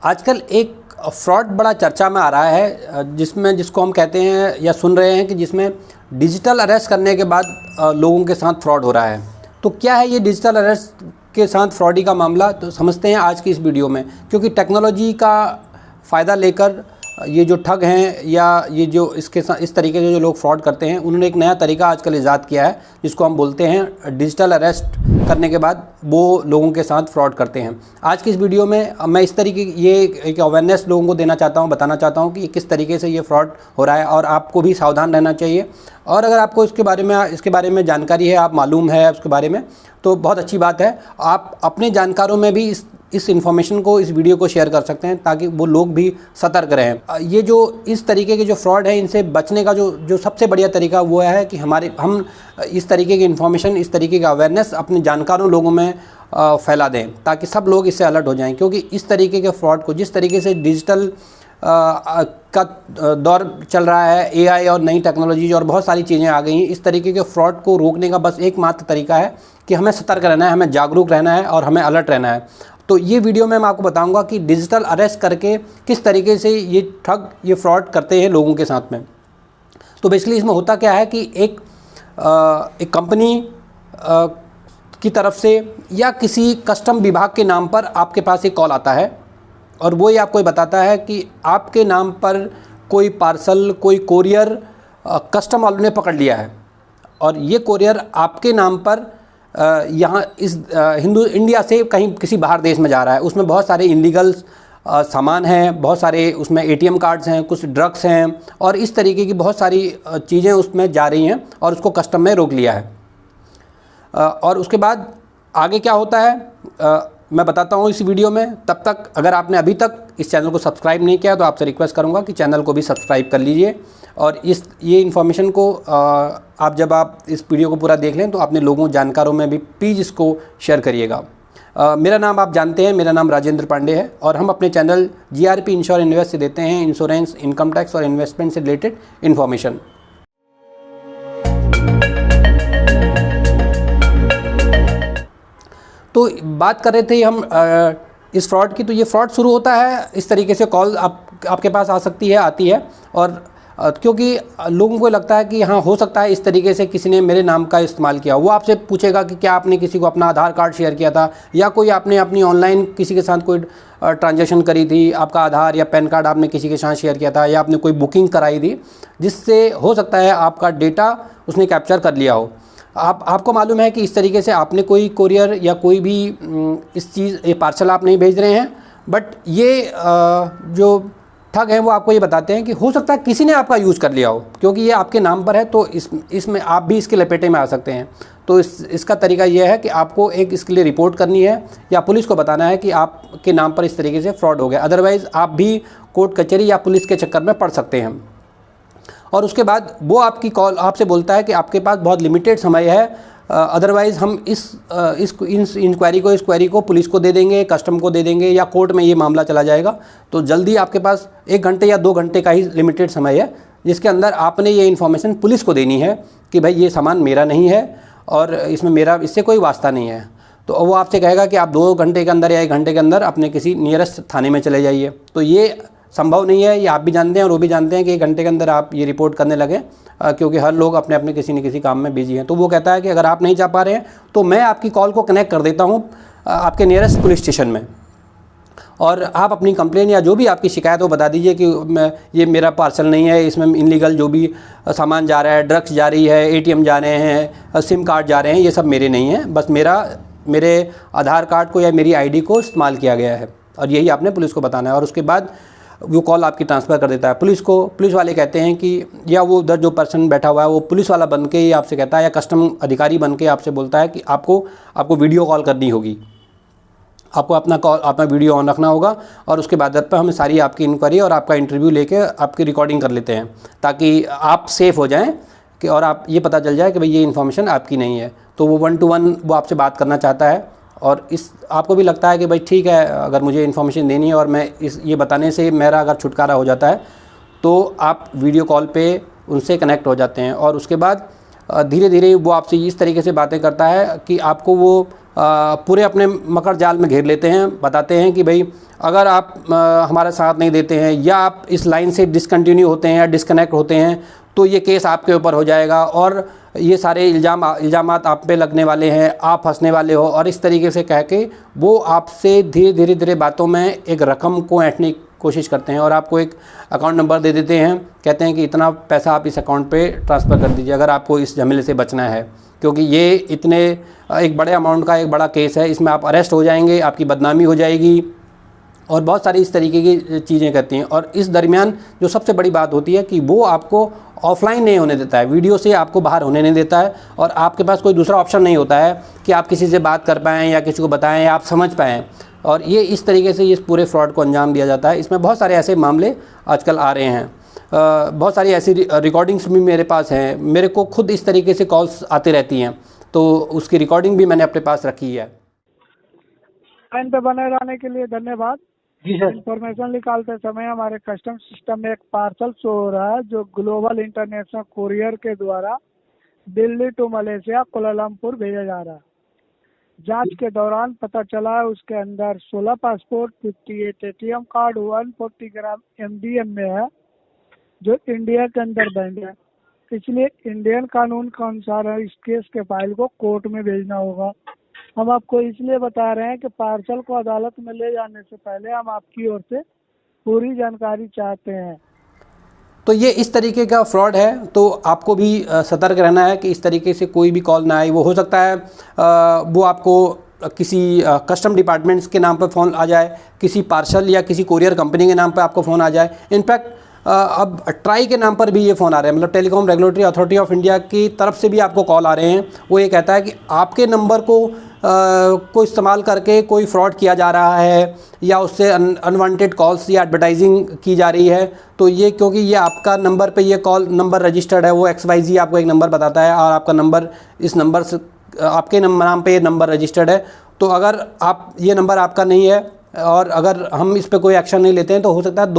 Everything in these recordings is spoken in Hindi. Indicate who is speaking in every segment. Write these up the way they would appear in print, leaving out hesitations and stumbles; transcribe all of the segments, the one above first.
Speaker 1: आजकल एक फ्रॉड बड़ा चर्चा में आ रहा है जिसको हम कहते हैं या सुन रहे हैं कि जिसमें डिजिटल अरेस्ट करने के बाद लोगों के साथ फ्रॉड हो रहा है। तो क्या है ये डिजिटल अरेस्ट के साथ फ्रॉडी का मामला, तो समझते हैं आज की इस वीडियो में। क्योंकि टेक्नोलॉजी का फ़ायदा लेकर ये जो ठग हैं या ये जो इसके साथ इस तरीके से जो लोग फ्रॉड करते हैं, उन्होंने एक नया तरीका आजकल ईजाद किया है जिसको हम बोलते हैं डिजिटल अरेस्ट करने के बाद वो लोगों के साथ फ्रॉड करते हैं। आज की इस वीडियो में मैं इस तरीके ये एक अवेयरनेस लोगों को देना चाहता हूँ, बताना चाहता हूँ कि किस तरीके से ये फ्रॉड हो रहा है और आपको भी सावधान रहना चाहिए। और अगर आपको इसके बारे में जानकारी है, आप मालूम है उसके बारे में, तो बहुत अच्छी बात है। आप अपने जानकारों में भी इस इन्फॉर्मेशन को, इस वीडियो को शेयर कर सकते हैं ताकि वो लोग भी सतर्क रहें। ये जो इस तरीके के जो फ्रॉड है, इनसे बचने का जो सबसे बढ़िया तरीका वो है कि हम इस तरीके की इन्फॉर्मेशन, इस तरीके का अवेयरनेस अपने जानकारों लोगों में फैला दें ताकि सब लोग इससे अलर्ट हो जाएं। क्योंकि इस तरीके के फ्रॉड को, जिस तरीके से डिजिटल का दौर चल रहा है, एआई और नई टेक्नोलॉजी और बहुत सारी चीज़ें आ गई हैं, इस तरीके के फ्रॉड को रोकने का बस एकमात्र तरीका है कि हमें सतर्क रहना है, हमें जागरूक रहना है और हमें अलर्ट रहना है। तो ये वीडियो में मैं आपको बताऊंगा कि डिजिटल अरेस्ट करके किस तरीके से ये ठग, ये फ्रॉड करते हैं लोगों के साथ में। तो बेसिकली इसमें होता क्या है कि एक कंपनी की तरफ से या किसी कस्टम विभाग के नाम पर आपके पास एक कॉल आता है और वो ये आपको बताता है कि आपके नाम पर कोई पार्सल, कोई कोरियर कस्टम वालों ने पकड़ लिया है और ये कोरियर आपके नाम पर यहाँ इस इंडिया से कहीं किसी बाहर देश में जा रहा है। उसमें बहुत सारे इलीगल सामान हैं, बहुत सारे उसमें एटीएम कार्ड्स हैं, कुछ ड्रग्स हैं और इस तरीके की बहुत सारी चीज़ें उसमें जा रही हैं और उसको कस्टम में रोक लिया है। और उसके बाद आगे क्या होता है मैं बताता हूँ इस वीडियो में। तब तक अगर आपने अभी तक इस चैनल को सब्सक्राइब नहीं किया तो आपसे रिक्वेस्ट करूँगा कि चैनल को भी सब्सक्राइब कर लीजिए और ये इन्फॉर्मेशन को आप इस वीडियो को पूरा देख लें तो अपने लोगों, जानकारों में भी प्लीज़ इसको शेयर करिएगा। मेरा नाम आप जानते हैं, मेरा नाम राजेंद्र पांडे है और हम अपने चैनल GRP इंश्योर इन्वेस्ट से देते हैं इंश्योरेंस, इनकम टैक्स और इन्वेस्टमेंट से रिलेटेड इन्फॉर्मेशन। तो बात कर रहे थे हम इस फ्रॉड की। तो ये फ्रॉड शुरू होता है इस तरीके से, कॉल आपके पास आती है और क्योंकि लोगों को लगता है कि हाँ, हो सकता है इस तरीके से किसी ने मेरे नाम का इस्तेमाल किया। वो आपसे पूछेगा कि क्या आपने किसी को अपना आधार कार्ड शेयर किया था या कोई आपने अपनी ऑनलाइन किसी के साथ कोई ट्रांजैक्शन करी थी, आपका आधार या पैन कार्ड आपने किसी के साथ शेयर किया था या आपने कोई बुकिंग कराई थी जिससे हो सकता है आपका डेटा उसने कैप्चर कर लिया हो। आपको मालूम है कि इस तरीके से आपने कोई कोरियर या कोई भी ये पार्सल आप नहीं भेज रहे हैं, बट ये जो ठग हैं वो आपको ये बताते हैं कि हो सकता है किसी ने आपका यूज़ कर लिया हो। क्योंकि ये आपके नाम पर है तो इसमें आप भी इसके लपेटे में आ सकते हैं। तो इसका तरीका यह है कि आपको इसके लिए रिपोर्ट करनी है या पुलिस को बताना है कि आपके नाम पर इस तरीके से फ्रॉड हो गया। अदरवाइज़ आप भी कोर्ट कचहरी या पुलिस के चक्कर में पड़ सकते हैं। और उसके बाद वो आपकी कॉल आपसे बोलता है कि आपके पास बहुत लिमिटेड समय है, अदरवाइज़ हम इस क्वेरी को पुलिस को दे देंगे, कस्टम को दे देंगे या कोर्ट में ये मामला चला जाएगा। तो जल्दी आपके पास 1 घंटे या 2 घंटे का ही लिमिटेड समय है जिसके अंदर आपने ये इन्फॉर्मेशन पुलिस को देनी है कि भाई ये सामान मेरा नहीं है और इससे कोई वास्ता नहीं है। तो वो आपसे कहेगा कि आप 2 घंटे के अंदर या 1 घंटे के अंदर अपने किसी नियरेस्ट थाने में चले जाइए। तो ये संभव नहीं है, ये आप भी जानते हैं और वो भी जानते हैं कि 1 घंटे के अंदर आप ये रिपोर्ट करने लगे क्योंकि हर लोग अपने अपने किसी न किसी काम में बिजी हैं। तो वो कहता है कि अगर आप नहीं जा पा रहे हैं तो मैं आपकी कॉल को कनेक्ट कर देता हूँ आपके नियरेस्ट पुलिस स्टेशन में और आप अपनी कंप्लेन या जो भी आपकी शिकायत हो बता दीजिए कि ये मेरा पार्सल नहीं है, इसमें इलीगल जो भी सामान जा रहा है, ड्रग्स जा रही है, ATM जा रहे हैं, सिम कार्ड जा रहे हैं, ये सब मेरे नहीं हैं, बस मेरे आधार कार्ड को या मेरी ID को इस्तेमाल किया गया है और यही आपने पुलिस को बताना है। और उसके बाद वो कॉल आपकी ट्रांसफ़र कर देता है पुलिस को। पुलिस वाले कहते हैं कि या वो उधर जो पर्सन बैठा हुआ है वो पुलिस वाला बन के ही आपसे कहता है या कस्टम अधिकारी बन के आपसे बोलता है कि आपको वीडियो कॉल करनी होगी, आपको अपना वीडियो ऑन रखना होगा और उसके बाद पर हम सारी आपकी इंक्वायरी और आपका इंटरव्यू लेके आपकी रिकॉर्डिंग कर लेते हैं ताकि आप सेफ़ हो जाएँ कि और आप ये पता चल जाए कि भाई ये इन्फॉर्मेशन आपकी नहीं है। तो वो 1 to 1 वो आपसे बात करना चाहता है और आपको भी लगता है कि भाई ठीक है, अगर मुझे इन्फॉर्मेशन देनी है और मैं ये बताने से मेरा अगर छुटकारा हो जाता है तो आप वीडियो कॉल पे उनसे कनेक्ट हो जाते हैं। और उसके बाद धीरे धीरे वो आपसे इस तरीके से बातें करता है कि आपको वो पूरे अपने मकर जाल में घेर लेते हैं, बताते हैं कि भाई अगर आप हमारा साथ नहीं देते हैं या आप इस लाइन से डिसकंटिन्यू होते हैं या डिस्कनेक्ट होते हैं तो ये केस आपके ऊपर हो जाएगा और ये सारे इल्ज़ामात आप पे लगने वाले हैं, आप फंसने वाले हो। और इस तरीके से कह के वो आपसे धीरे धीरे बातों में एक रकम को ऐंठने की कोशिश करते हैं और आपको एक अकाउंट नंबर दे देते हैं, कहते हैं कि इतना पैसा आप इस अकाउंट पे ट्रांसफ़र कर दीजिए अगर आपको इस झमेले से बचना है, क्योंकि ये इतने एक बड़े अमाउंट का एक बड़ा केस है, इसमें आप अरेस्ट हो जाएंगे, आपकी बदनामी हो जाएगी और बहुत सारी इस तरीके की चीज़ें करती हैं। और इस दरमियान जो सबसे बड़ी बात होती है कि वो आपको ऑफलाइन नहीं होने देता है, वीडियो से आपको बाहर होने नहीं देता है और आपके पास कोई दूसरा ऑप्शन नहीं होता है कि आप किसी से बात कर पाएँ या किसी को बताएं या आप समझ पाएँ। और ये इस तरीके से इस पूरे फ्रॉड को अंजाम दिया जाता है। इसमें बहुत सारे ऐसे मामले आजकल आ रहे हैं, बहुत सारी ऐसी रिकॉर्डिंग्स भी मेरे पास हैं, मेरे को खुद इस तरीके से कॉल्स आती रहती हैं, तो उसकी रिकॉर्डिंग भी मैंने अपने पास रखी है।
Speaker 2: लाइन पे बने रहने के लिए धन्यवाद।
Speaker 1: जी सर।
Speaker 2: इंफॉर्मेशन निकालते समय हमारे कस्टम सिस्टम में एक पार्सल शो हो रहा है जो ग्लोबल इंटरनेशनल कुरियर के द्वारा दिल्ली टू मलेशिया कुआलालंपुर भेजा जा रहा है। जांच के दौरान पता चला है उसके अंदर 16 पासपोर्ट, 58 ATM कार्ड, 140 ग्राम MDM में है जो इंडिया के अंदर बैंड है। इसलिए इंडियन कानून के अनुसार इस केस के फाइल को कोर्ट में भेजना होगा। हम आपको इसलिए बता रहे हैं कि पार्सल को अदालत में ले जाने से पहले हम आपकी ओर से पूरी जानकारी चाहते हैं।
Speaker 1: तो ये इस तरीके का फ्रॉड है, तो आपको भी सतर्क रहना है कि इस तरीके से कोई भी कॉल ना आए। वो हो सकता है वो आपको किसी कस्टम डिपार्टमेंट्स के नाम पर फ़ोन आ जाए, किसी पार्सल या किसी कोरियर कंपनी के नाम पर आपको फ़ोन आ जाए। इनफैक्ट अब ट्राई के नाम पर भी ये फ़ोन आ रहे हैं, मतलब telecom regulatory authority of India की तरफ से भी आपको कॉल आ रहे हैं। वो ये कहता है कि आपके नंबर को इस्तेमाल करके कोई फ्रॉड किया जा रहा है या उससे अनवांटेड कॉल्स या एडवर्टाइजिंग की जा रही है। तो ये क्योंकि ये आपका नंबर पे ये कॉल नंबर रजिस्टर्ड है, वो XYZ आपको एक नंबर बताता है और आपका नंबर इस नंबर से आपके नाम पे ये नंबर रजिस्टर्ड है। तो अगर आप ये नंबर आपका नहीं है और अगर हम इस पे कोई एक्शन नहीं लेते हैं तो हो सकता है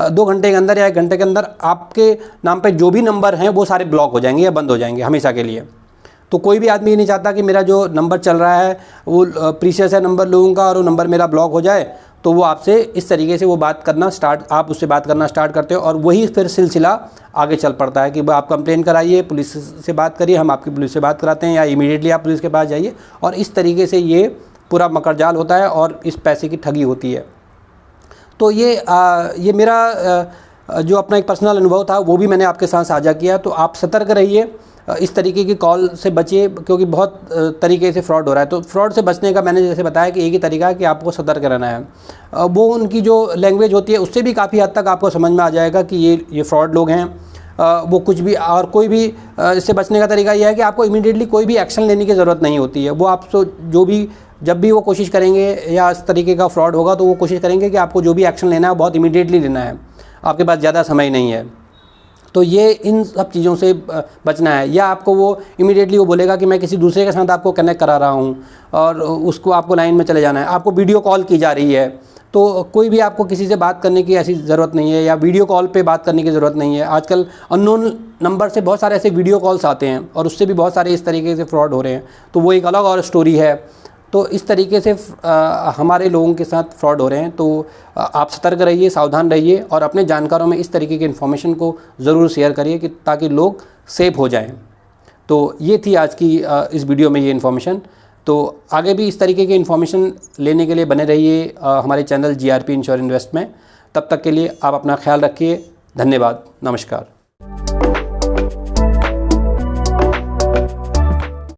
Speaker 1: 2 घंटे के अंदर या 1 घंटे के अंदर आपके नाम पे जो भी नंबर हैं वो सारे ब्लॉक हो जाएंगे या बंद हो जाएंगे हमेशा के लिए। तो कोई भी आदमी ये नहीं चाहता कि मेरा जो नंबर चल रहा है वो प्रीशियस है नंबर लोगों का और वो नंबर मेरा ब्लॉक हो जाए। तो वो आपसे इस तरीके से वो आप उससे बात करना स्टार्ट करते हो और वही फिर सिलसिला आगे चल पड़ता है कि आप कंप्लेन कराइए, पुलिस से बात करिए, हम आपकी पुलिस से बात कराते हैं या इमीडिएटली आप पुलिस के पास जाइए। और इस तरीके से ये पूरा मकड़जाल होता है और इस पैसे की ठगी होती है। तो ये मेरा जो अपना एक पर्सनल अनुभव था वो भी मैंने आपके साथ साझा किया। तो आप सतर्क रहिए, इस तरीके की कॉल से बचिए, क्योंकि बहुत तरीके से फ्रॉड हो रहा है। तो फ्रॉड से बचने का मैंने जैसे बताया कि एक ही तरीका है कि आपको सतर्क रहना है। वो उनकी जो लैंग्वेज होती है उससे भी काफ़ी हद तक आपको समझ में आ जाएगा कि ये फ्रॉड लोग हैं। वो कुछ भी और कोई भी इससे बचने का तरीका यह है कि आपको इमीडिएटली कोई भी एक्शन लेने की ज़रूरत नहीं होती है। वो आपको जब भी वो कोशिश करेंगे या इस तरीके का फ्रॉड होगा तो वो कोशिश करेंगे कि आपको जो भी एक्शन लेना है बहुत इमीडिएटली लेना है, आपके पास ज़्यादा समय नहीं है। तो ये इन सब चीज़ों से बचना है। या आपको वो इमीडिएटली वो बोलेगा कि मैं किसी दूसरे के साथ आपको कनेक्ट करा रहा हूँ और उसको आपको लाइन में चले जाना है, आपको वीडियो कॉल की जा रही है। तो कोई भी आपको किसी से बात करने की ऐसी ज़रूरत नहीं है या वीडियो कॉल पे बात करने की ज़रूरत नहीं है। आजकल अननोन नंबर से बहुत सारे ऐसे वीडियो कॉल्स आते हैं और उससे भी बहुत सारे इस तरीके से फ्रॉड हो रहे हैं। तो वो एक अलग और स्टोरी है। तो इस तरीके से हमारे लोगों के साथ फ्रॉड हो रहे हैं। तो आप सतर्क रहिए, सावधान रहिए और अपने जानकारों में इस तरीके की इन्फॉर्मेशन को ज़रूर शेयर करिए कि ताकि लोग सेफ हो जाएं। तो ये थी आज की इस वीडियो में ये इन्फॉर्मेशन। तो आगे भी इस तरीके की इन्फॉर्मेशन लेने के लिए बने रहिए हमारे चैनल GRP इंश्योर इन्वेस्ट में। तब तक के लिए आप अपना ख्याल रखिए। धन्यवाद। नमस्कार।